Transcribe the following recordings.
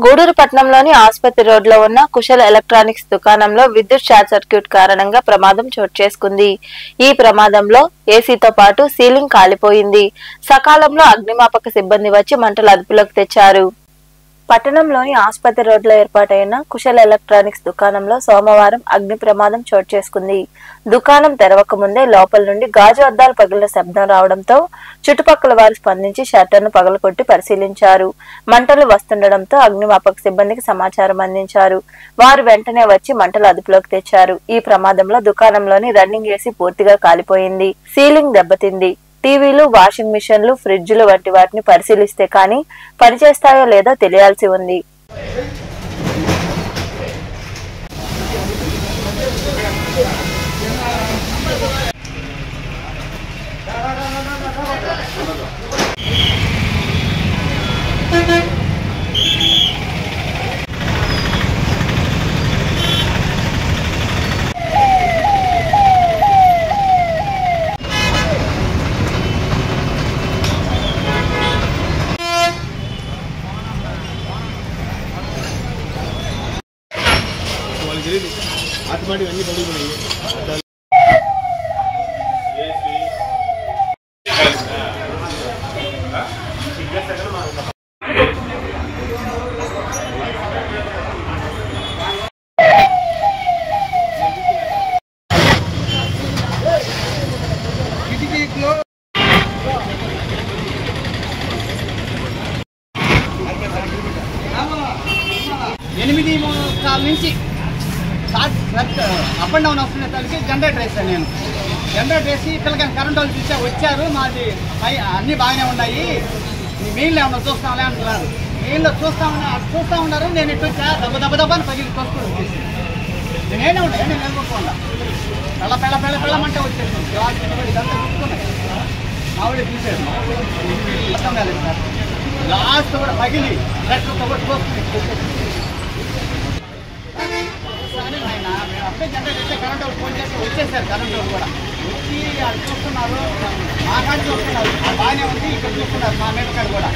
గూడూరు పట్టణంలోని ఆసుపత్రి రోడ్లో ఉన్న కుశల్ ఎలక్ట్రానిక్స్ దుకాణంలో విద్యుత్ షార్ట్ సర్క్యూట్ కారణంగా ప్రమాదం చోటు చేసుకుంది. ఈ ప్రమాదంలో ఏసీతో పాటు సీలింగ్ కాలిపోయింది. సకాలంలో అగ్నిమాపక సిబ్బంది వచ్చి మంటలు అదుపులోకి తెచ్చారు. పట్టణంలోని ఆసుపత్రి రోడ్లో ఏర్పాటైన కుశల్ ఎలక్ట్రానిక్స్ దుకాణంలో సోమవారం అగ్ని ప్రమాదం చోటు చేసుకుంది. దుకాణం తెరవక ముందే లోపల నుండి గాజు అద్దాలు పగిలిన శబ్దం రావడంతో చుట్టుపక్కల వారు స్పందించి షట్టర్ను పగలగొట్టి పరిశీలించారు. మంటలు వస్తుండటంతో అగ్నిమాపక సిబ్బందికి సమాచారం అందించారు. వారు వెంటనే వచ్చి మంటలు అదుపులోకి తెచ్చారు. ఈ ప్రమాదంలో దుకాణంలోని రన్నింగ్ ఏసీ పూర్తిగా కాలిపోయింది. సీలింగ్ దెబ్బతింది. టీవీలు, వాషింగ్ మిషన్లు, ఫ్రిడ్జ్లు వంటి వాటిని పరిశీలిస్తే కానీ పనిచేస్తాయో లేదో తెలియాల్సి ఉంది. ఆటోమేటిక్ అన్ని పడిపోయినాయి. 8 నుంచి అప్ అండ్ డౌన్ వస్తున్న తల్లికి జనరేటర్ వేసాను. నేను జనరేటర్ వేసి పిల్లకాయలు కరెంట్ వాళ్ళు చూసా వచ్చారు. మాది అన్నీ బాగానే ఉన్నాయి, మెయిన్లో ఏమన్నా చూస్తాంలే అంటున్నారు. మెయిన్లో చూస్తా ఉన్నారు. నేను ఇటు వచ్చా దెబ్బని పగిలి తోసుకొని వచ్చేసి నేనే ఉంటాను. నేను నిలబడుకోండా పెళ్ళమంటే వచ్చేసింది. ఇదంతా చూసుకున్నాయి. మావిడే తీసేది అర్థం కాలేదు సార్. లాస్ట్ కూడా పగిలి ట్రాక్టర్తో కూడా తోసుకుని ఆయన అప్పుడే జనరేట్ అయితే కరెంట్ వాళ్ళు ఫోన్ చేసి వచ్చేసారు. కరెంట్ వాళ్ళు కూడా వచ్చి అది చూస్తున్నారు, మా కాడి చూస్తున్నారు. బాగానే ఉంది, ఇక్కడ చూస్తున్నారు మా మీద కాడ కూడా.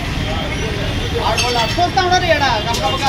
వాళ్ళు చూస్తూ ఉన్నారు. ఇక్కడ గబగబగా